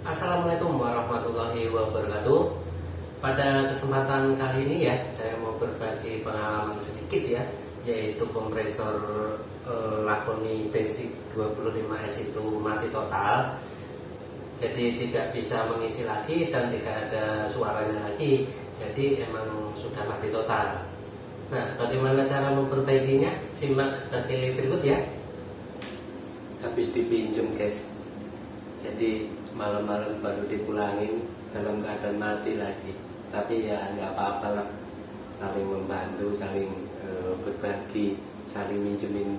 Assalamualaikum warahmatullahi wabarakatuh. Pada kesempatan kali ini ya, saya mau berbagi pengalaman sedikit ya, yaitu kompresor Lakoni Basic 25S itu mati total. Jadi tidak bisa mengisi lagi dan tidak ada suaranya lagi. Jadi emang sudah mati total. Nah, bagaimana cara memperbaikinya? Simak sebagai berikut ya. Habis dipinjem guys, jadi malam-malam baru dipulangin dalam keadaan mati lagi. Tapi ya nggak apa-apa lah, saling membantu, saling berbagi, saling minjemin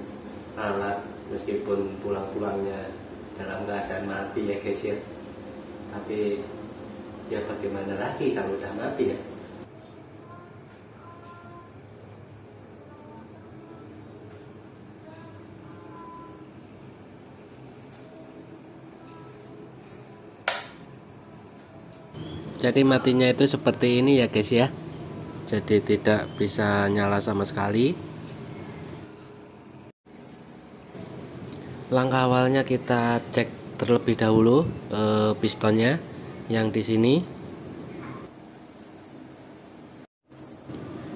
alat meskipun pulang-pulangnya dalam keadaan mati ya guys ya. Tapi ya bagaimana lagi kalau udah mati ya. Jadi matinya itu seperti ini ya guys ya. Jadi tidak bisa nyala sama sekali. Langkah awalnya kita cek terlebih dahulu pistonnya yang di sini.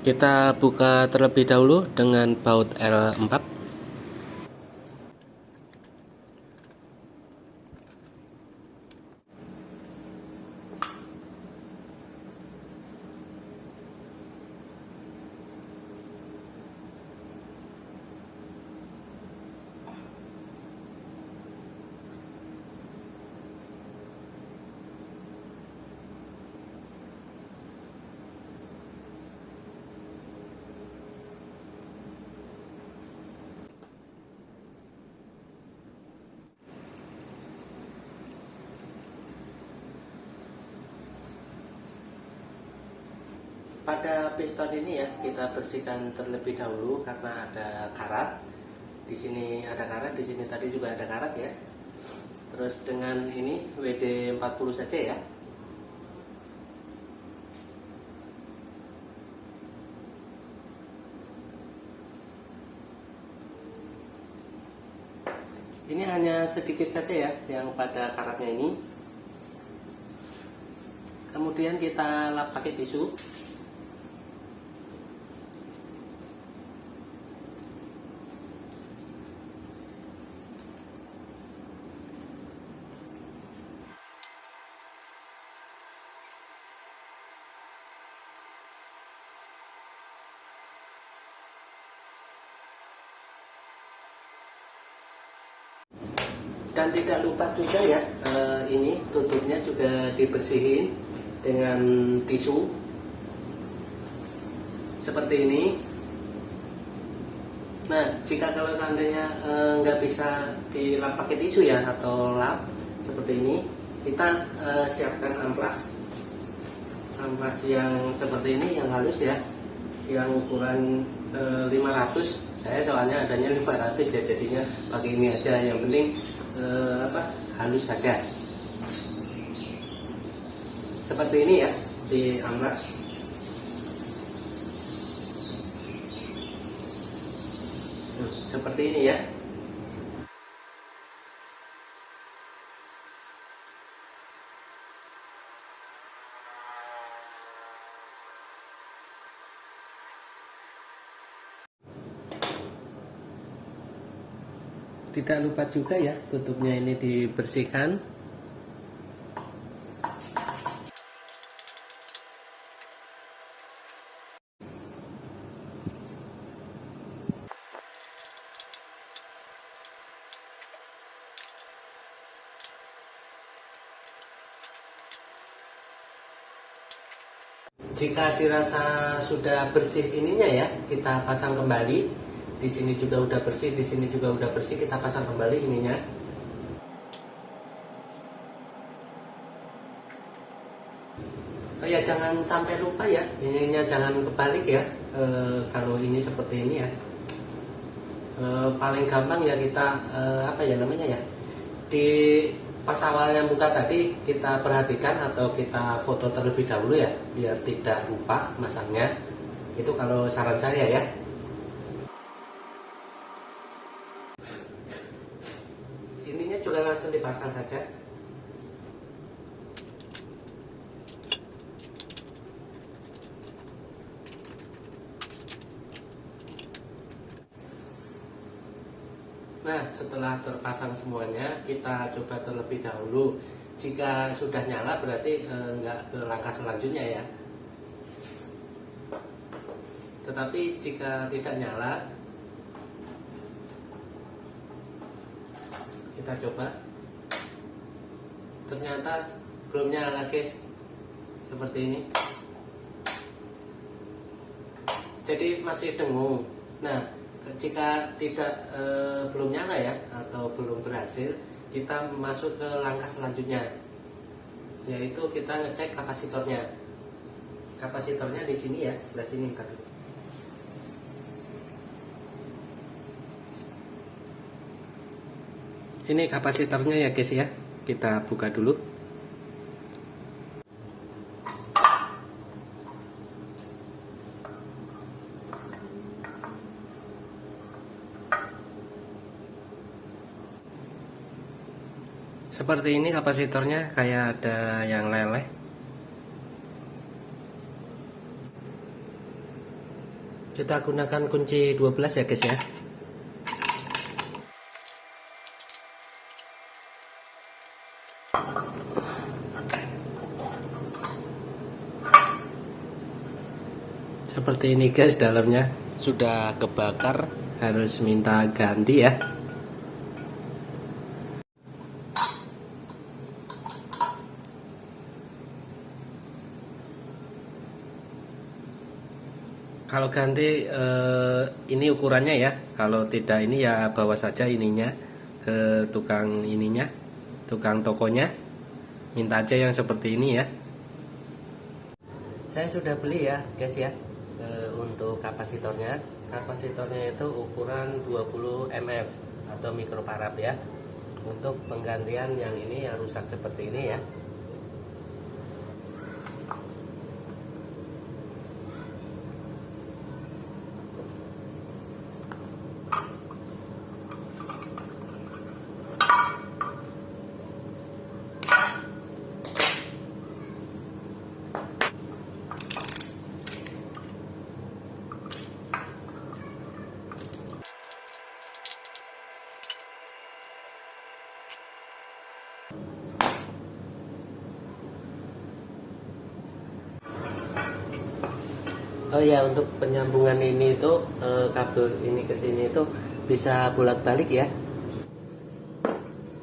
Kita buka terlebih dahulu dengan baut L4. Pada piston ini ya kita bersihkan terlebih dahulu karena ada karat. Di sini ada karat, di sini tadi juga ada karat ya. Terus dengan ini WD 40 saja ya. Ini hanya sedikit saja ya yang pada karatnya ini. Kemudian kita lap pakai tisu. Dan tidak lupa juga ya, ini tutupnya juga dibersihin dengan tisu seperti ini. Nah, jika kalau seandainya nggak bisa dilap pakai tisu ya atau lap seperti ini, kita siapkan amplas yang seperti ini, yang halus ya, yang ukuran 500. Saya soalnya adanya 500 ya, jadinya pakai ini aja. Yang penting halus saja seperti ini ya, di amplas. Seperti ini ya. Tidak lupa juga ya, tutupnya ini dibersihkan. Jika dirasa sudah bersih ininya ya, kita pasang kembali. Di sini juga udah bersih, di sini juga udah bersih, kita pasang kembali ininya. Oh ya, jangan sampai lupa ya, ininya jangan kebalik ya. Kalau ini seperti ini ya, paling gampang ya kita apa ya namanya ya, di pas awalnya buka tadi kita perhatikan atau kita foto terlebih dahulu ya, biar tidak lupa masangnya. Itu kalau saran saya ya. Ininya juga langsung dipasang saja. Nah, setelah terpasang semuanya, kita coba terlebih dahulu. Jika sudah nyala berarti nggak ke langkah selanjutnya ya. Tetapi jika tidak nyala, kita coba. Ternyata belum nyala guys, seperti ini. Jadi masih dengung. Nah, jika tidak belum nyala ya atau belum berhasil, kita masuk ke langkah selanjutnya, yaitu kita ngecek kapasitornya. Kapasitornya di sini ya, sebelah sini tadi. Ini kapasitornya ya guys ya, kita buka dulu. Seperti ini kapasitornya, kayak ada yang leleh. Kita gunakan kunci 12 ya guys ya. Seperti ini guys, dalamnya sudah kebakar, harus minta ganti ya. Kalau ganti ini ukurannya ya. Kalau tidak ini ya bawa saja ininya ke tukang ininya, tukang tokonya. Minta aja yang seperti ini ya. Saya sudah beli ya guys ya, untuk kapasitornya. Kapasitornya itu ukuran 20 mF atau mikrofarad ya. Untuk penggantian yang ini yang rusak seperti ini ya. Oh ya, untuk penyambungan ini itu kabel ini ke sini itu bisa bolak-balik ya.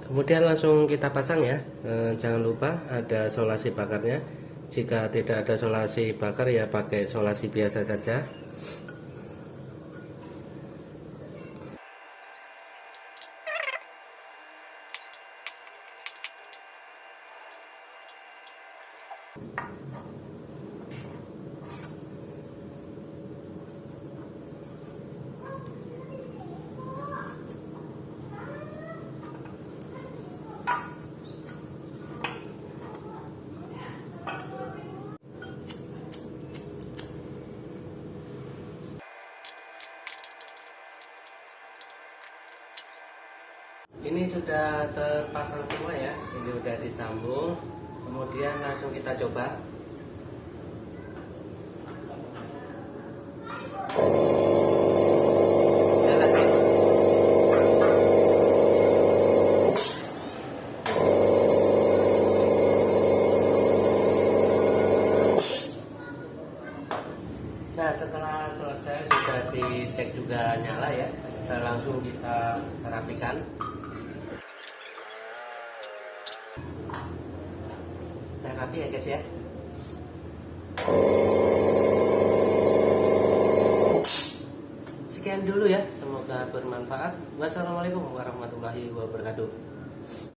Kemudian langsung kita pasang ya. Jangan lupa ada solasi bakarnya. Jika tidak ada solasi bakar ya pakai solasi biasa saja. Ini sudah terpasang semua ya, ini udah disambung. Kemudian langsung kita coba. Jalan guys. Nah, setelah selesai sudah dicek juga nyala ya, langsung kita rapikan. Rapi ya guys ya. Sekian dulu ya, semoga bermanfaat. Wassalamualaikum warahmatullahi wabarakatuh.